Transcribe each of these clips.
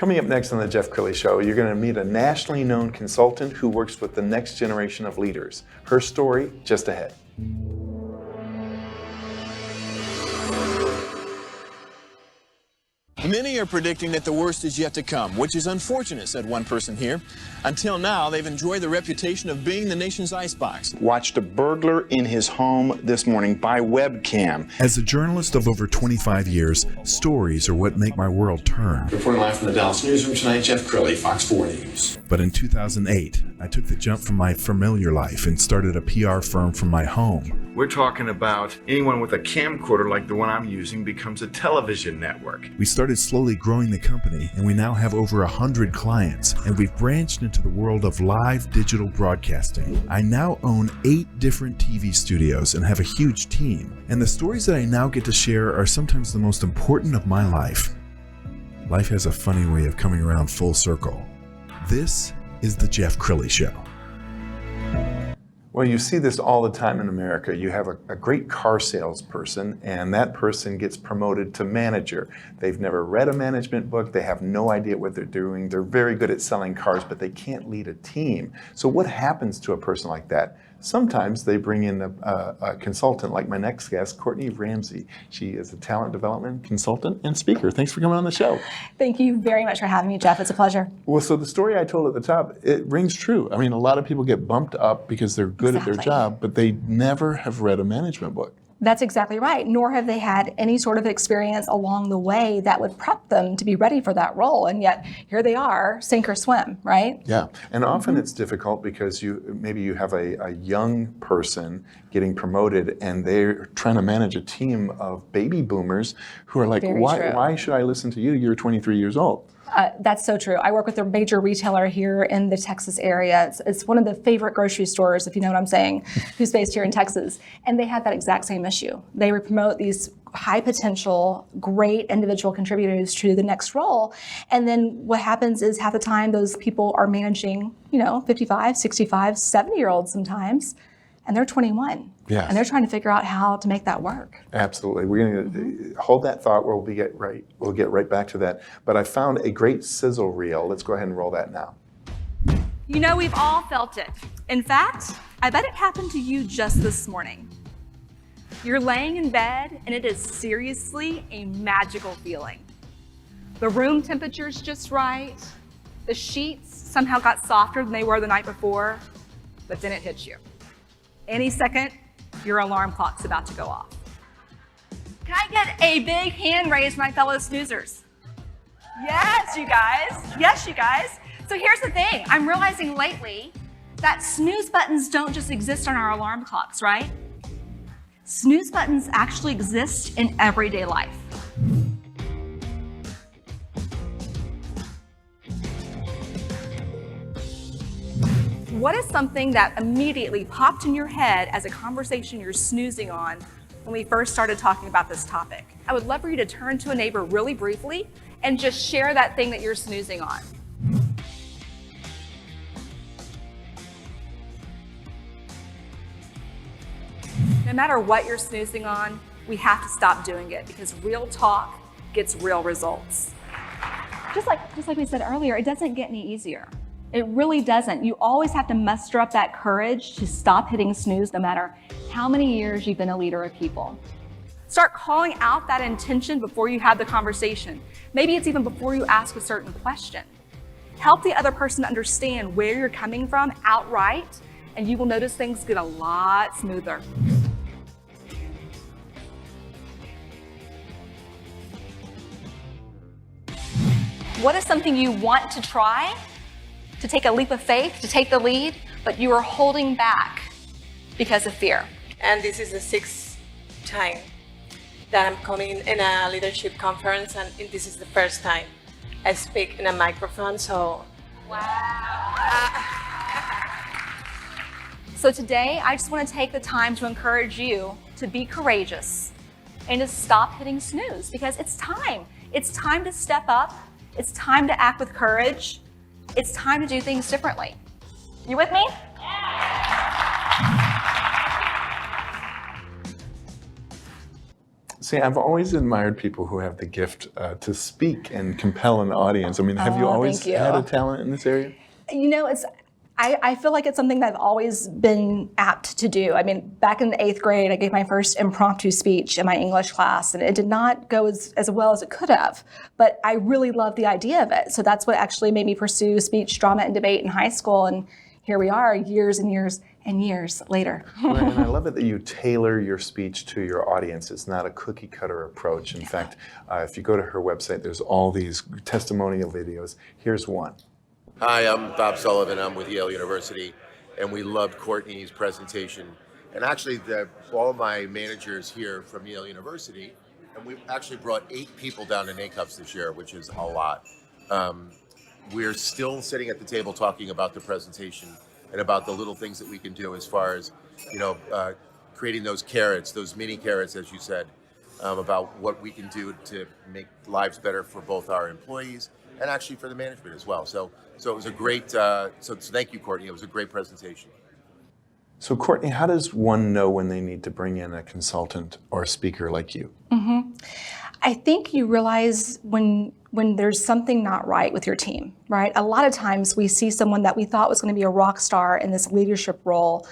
Coming up next on the Jeff Crilley Show, you're going to meet a nationally known consultant who works with the next generation of leaders. Her story just ahead. Many are predicting that the worst is yet to come, which is unfortunate, said one person here. Until now, they've enjoyed the reputation of being the nation's icebox. Watched a burglar in his home this morning by webcam. As a journalist of over 25 years, stories are what make my world turn. Reporting live from the Dallas newsroom tonight, Jeff Crilley, Fox 4 News. But in 2008, I took the jump from my familiar life and started a PR firm from my home. We're talking about anyone with a camcorder like the one I'm using becomes a television network. We started slowly growing the company, and we now have over 100 clients, and we've branched into the world of live digital broadcasting. I now own 8 different TV studios and have a huge team, and the stories that I now get to share are sometimes the most important of my life. Life has a funny way of coming around full circle. This is the Jeff Crilley Show. Well, you see this all the time in America. You have a great car salesperson, and that person gets promoted to manager. They've never read a management book. They have no idea what they're doing. They're very good at selling cars, but they can't lead a team. So what happens to a person like that? Sometimes they bring in a consultant like my next guest, Courtney Ramsey. She is a talent development consultant and speaker. Thanks for coming on the show. Thank you very much for having me, Jeff. It's a pleasure. Well, so the story I told at the top, it rings true. I mean, a lot of people get bumped up because they're good at their job, but they never have read a management book. That's exactly right. Nor have they had any sort of experience along the way that would prep them to be ready for that role. And yet here they are, sink or swim, right? Yeah. And often it's difficult because maybe you have a young person getting promoted and they're trying to manage a team of baby boomers who are like, why should I listen to you? You're 23 years old. That's so true. I work with a major retailer here in the Texas area. It's one of the favorite grocery stores, if you know what I'm saying, who's based here in Texas. And they had that exact same issue. They would promote these high potential, great individual contributors to the next role. And then what happens is half the time those people are managing, 55, 65, 70-year-olds sometimes, and they're 21. Yes. And they're trying to figure out how to make that work. Absolutely. We're going to hold that thought. We'll get right back to that. But I found a great sizzle reel. Let's go ahead and roll that now. We've all felt it. In fact, I bet it happened to you just this morning. You're laying in bed and it is seriously a magical feeling. The room temperature's just right. The sheets somehow got softer than they were the night before, but then it hits you. Any second, your alarm clock's about to go off. Can I get a big hand raised, my fellow snoozers? Yes, you guys. Yes, you guys. So here's the thing. I'm realizing lately that snooze buttons don't just exist on our alarm clocks, right? Snooze buttons actually exist in everyday life. What is something that immediately popped in your head as a conversation you're snoozing on when we first started talking about this topic? I would love for you to turn to a neighbor really briefly and just share that thing that you're snoozing on. No matter what you're snoozing on, we have to stop doing it because real talk gets real results. Just like we said earlier, it doesn't get any easier. It really doesn't. You always have to muster up that courage to stop hitting snooze no matter how many years you've been a leader of people. Start calling out that intention before you have the conversation. Maybe it's even before you ask a certain question. Help the other person understand where you're coming from outright, and you will notice things get a lot smoother. What is something you want to try? To take a leap of faith, to take the lead, but you are holding back because of fear. And this is the 6th time that I'm coming in a leadership conference, and this is the first time I speak in a microphone, so. Wow. So today, I just want to take the time to encourage you to be courageous and to stop hitting snooze, because it's time. It's time to step up. It's time to act with courage. It's time to do things differently. You with me? See, I've always admired people who have the gift to speak and compel an audience. I mean, have you always thank you. had a talent in this area? You know, I feel like it's something that I've always been apt to do. I mean, back in the 8th grade, I gave my first impromptu speech in my English class, and it did not go as well as it could have. But I really loved the idea of it. So that's what actually made me pursue speech, drama, and debate in high school. And here we are, years and years and years later. Right, and I love it that you tailor your speech to your audience. It's not a cookie cutter approach. In fact, if you go to her website, there's all these testimonial videos. Here's one. Hi, I'm Bob Sullivan. I'm with Yale University, and we loved Courtney's presentation. And actually, all my managers here from Yale University, and we actually brought 8 people down to NACUPS this year, which is a lot. We're still sitting at the table talking about the presentation and about the little things that we can do as far as, creating those carrots, those mini carrots, as you said, about what we can do to make lives better for both our employees and actually for the management as well. So it was a great, so thank you, Courtney. It was a great presentation. So Courtney, how does one know when they need to bring in a consultant or a speaker like you? I think you realize when there's something not right with your team, right? A lot of times we see someone that we thought was going to be a rock star in this leadership role,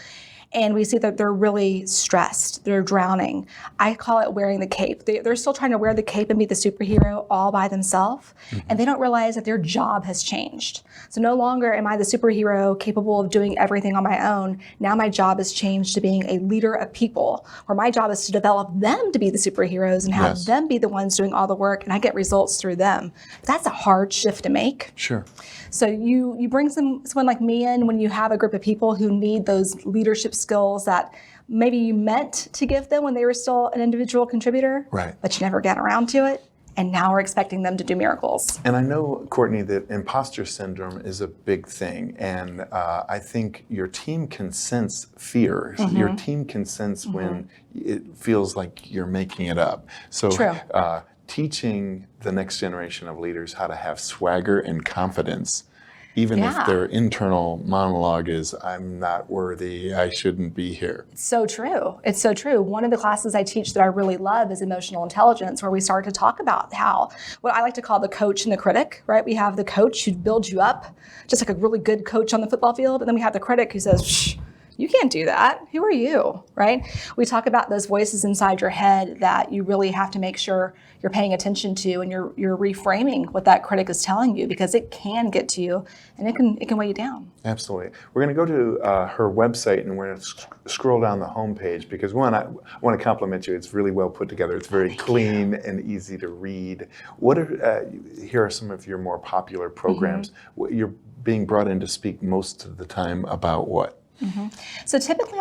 and we see that they're really stressed, they're drowning. I call it wearing the cape. They're still trying to wear the cape and be the superhero all by themselves, and they don't realize that their job has changed. So no longer am I the superhero capable of doing everything on my own. Now my job has changed to being a leader of people, where my job is to develop them to be the superheroes and have them be the ones doing all the work, and I get results through them. That's a hard shift to make. Sure. So you bring someone like me in when you have a group of people who need those leadership skills that maybe you meant to give them when they were still an individual contributor, Right. but you never got around to it, and now we're expecting them to do miracles. And I know, Courtney, that imposter syndrome is a big thing, and I think your team can sense fear. Your team can sense when it feels like you're making it up. So True. Teaching the next generation of leaders how to have swagger and confidence, even if Yeah. their internal monologue is, I'm not worthy, I shouldn't be here. So true. It's so true. One of the classes I teach that I really love is emotional intelligence, where we start to talk about how, what I like to call the coach and the critic, right? We have the coach who builds you up, just like a really good coach on the football field. And then we have the critic who says, shh, you can't do that. Who are you, right? We talk about those voices inside your head that you really have to make sure you're paying attention to, and you're reframing what that critic is telling you, because it can get to you and it can weigh you down. Absolutely. We're going to go to her website, and we're going to scroll down the homepage, because one, I want to compliment you. It's really well put together. It's very clean and easy to read. Here are some of your more popular programs. You're being brought in to speak most of the time about what? So typically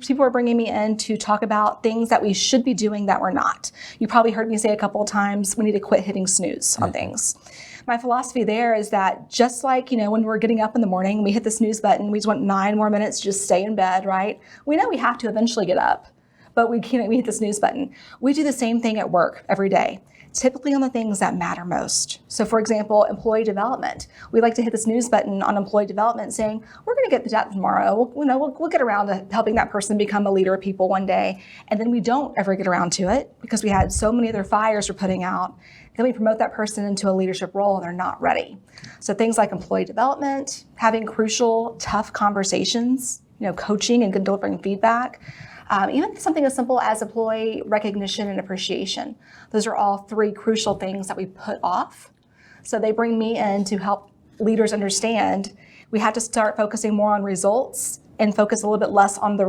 people are bringing me in to talk about things that we should be doing that we're not. You probably heard me say a couple of times, we need to quit hitting snooze on things. My philosophy there is that just like, when we're getting up in the morning, we hit the snooze button, we just want 9 more minutes to just stay in bed, right? We know we have to eventually get up, but we hit the snooze button. We do the same thing at work every day, typically on the things that matter most. So for example, employee development. We like to hit the snooze button on employee development saying, we're going to get to that tomorrow. We'll get around to helping that person become a leader of people one day. And then we don't ever get around to it because we had so many other fires we're putting out. Then we promote that person into a leadership role and they're not ready. So things like employee development, having crucial, tough conversations, coaching and delivering feedback. Even something as simple as employee recognition and appreciation. Those are all 3 crucial things that we put off. So they bring me in to help leaders understand we have to start focusing more on results and focus a little bit less on the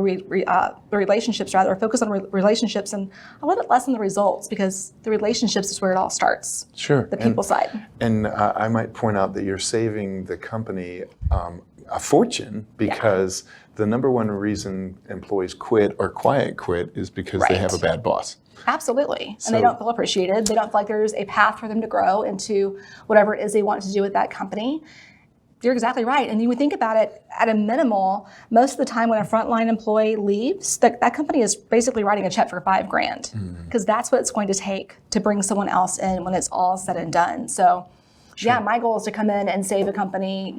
relationships, rather focus on relationships and a little bit less on the results, because the relationships is where it all starts. Sure. The people side. And I might point out that you're saving the company a fortune, because the number one reason employees quit or quiet quit is because they have a bad boss. Absolutely. And they don't feel appreciated. They don't feel like there's a path for them to grow into whatever it is they want to do with that company. You're exactly right. And you would think about it at a minimal, most of the time when a frontline employee leaves, that company is basically writing a check for $5,000, because that's what it's going to take to bring someone else in when it's all said and done. So yeah, my goal is to come in and save a company,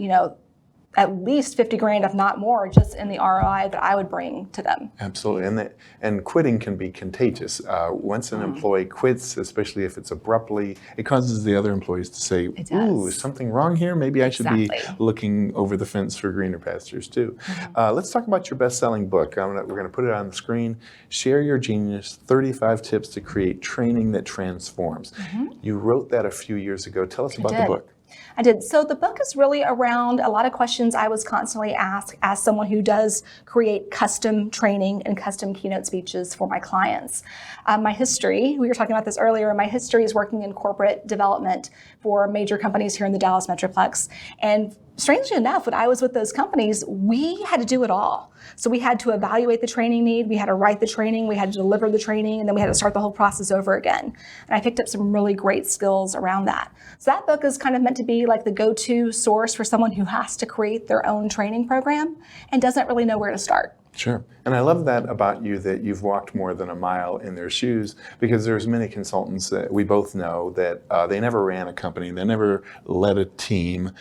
at least 50 grand, if not more, just in the ROI that I would bring to them. Absolutely, and quitting can be contagious. Once an employee quits, especially if it's abruptly, it causes the other employees to say, "Ooh, is something wrong here? Maybe I should be looking over the fence for greener pastures too." Let's talk about your best-selling book. We're going to put it on the screen. Share Your Genius: 35 Tips to Create Training That Transforms. You wrote that a few years ago. Tell us about the book. I did. So the book is really around a lot of questions I was constantly asked as someone who does create custom training and custom keynote speeches for my clients. My history, we were talking about this earlier, my history is working in corporate development for major companies here in the Dallas Metroplex. And strangely enough, when I was with those companies, we had to do it all. So we had to evaluate the training need, we had to write the training, we had to deliver the training, and then we had to start the whole process over again. And I picked up some really great skills around that. So that book is kind of meant to be like the go-to source for someone who has to create their own training program and doesn't really know where to start. Sure. And I love that about you, that you've walked more than a mile in their shoes, because there's many consultants that we both know that they never ran a company, they never led a team,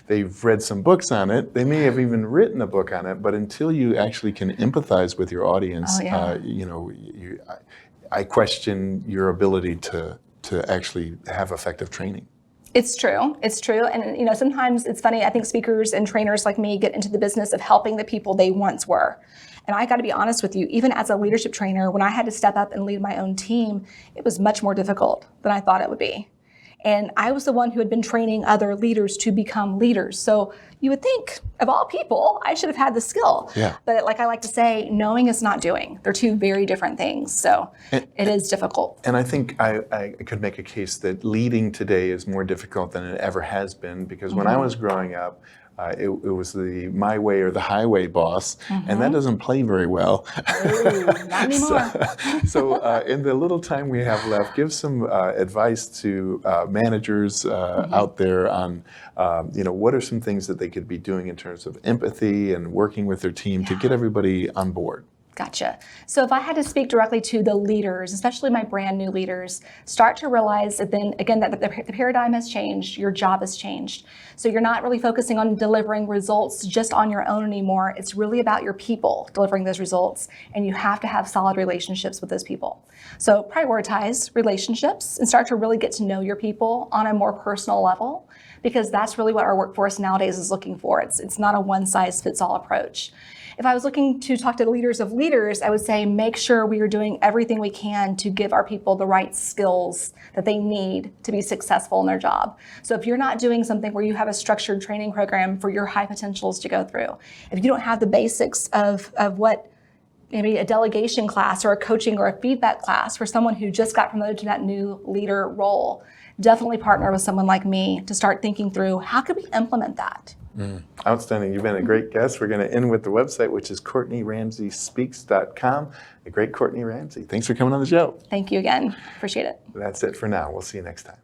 they've read some books on it, they may have even written a book on it, but until you actually can empathize with your audience, I question your ability to actually have effective training. It's true. It's true. And sometimes it's funny, I think speakers and trainers like me get into the business of helping the people they once were. And I got to be honest with you, even as a leadership trainer, when I had to step up and lead my own team, it was much more difficult than I thought it would be. And I was the one who had been training other leaders to become leaders. So you would think, of all people, I should have had the skill. Yeah. But like I like to say, knowing is not doing. They're two very different things. So it is difficult. And I think I could make a case that leading today is more difficult than it ever has been, because when I was growing up, it was the my way or the highway boss, and that doesn't play very well. Ooh, not anymore. So in the little time we have left, give some advice to managers out there on, what are some things that they could be doing in terms of empathy and working with their team to get everybody on board. Gotcha. So if I had to speak directly to the leaders, especially my brand new leaders, start to realize that then again that the paradigm has changed, your job has changed. So you're not really focusing on delivering results just on your own anymore. It's really about your people delivering those results, and you have to have solid relationships with those people. So prioritize relationships and start to really get to know your people on a more personal level, because that's really what our workforce nowadays is looking for. It's not a one-size-fits-all approach. If I was looking to talk to the leaders of leaders, I would say make sure we are doing everything we can to give our people the right skills that they need to be successful in their job. So if you're not doing something where you have a structured training program for your high potentials to go through, if you don't have the basics of what maybe a delegation class or a coaching or a feedback class for someone who just got promoted to that new leader role, definitely partner with someone like me to start thinking through how could we implement that. Outstanding. You've been a great guest. We're going to end with the website, which is CourtneyRamseySpeaks.com. The great Courtney Ramsey. Thanks for coming on the show. Thank you again. Appreciate it. That's it for now. We'll see you next time.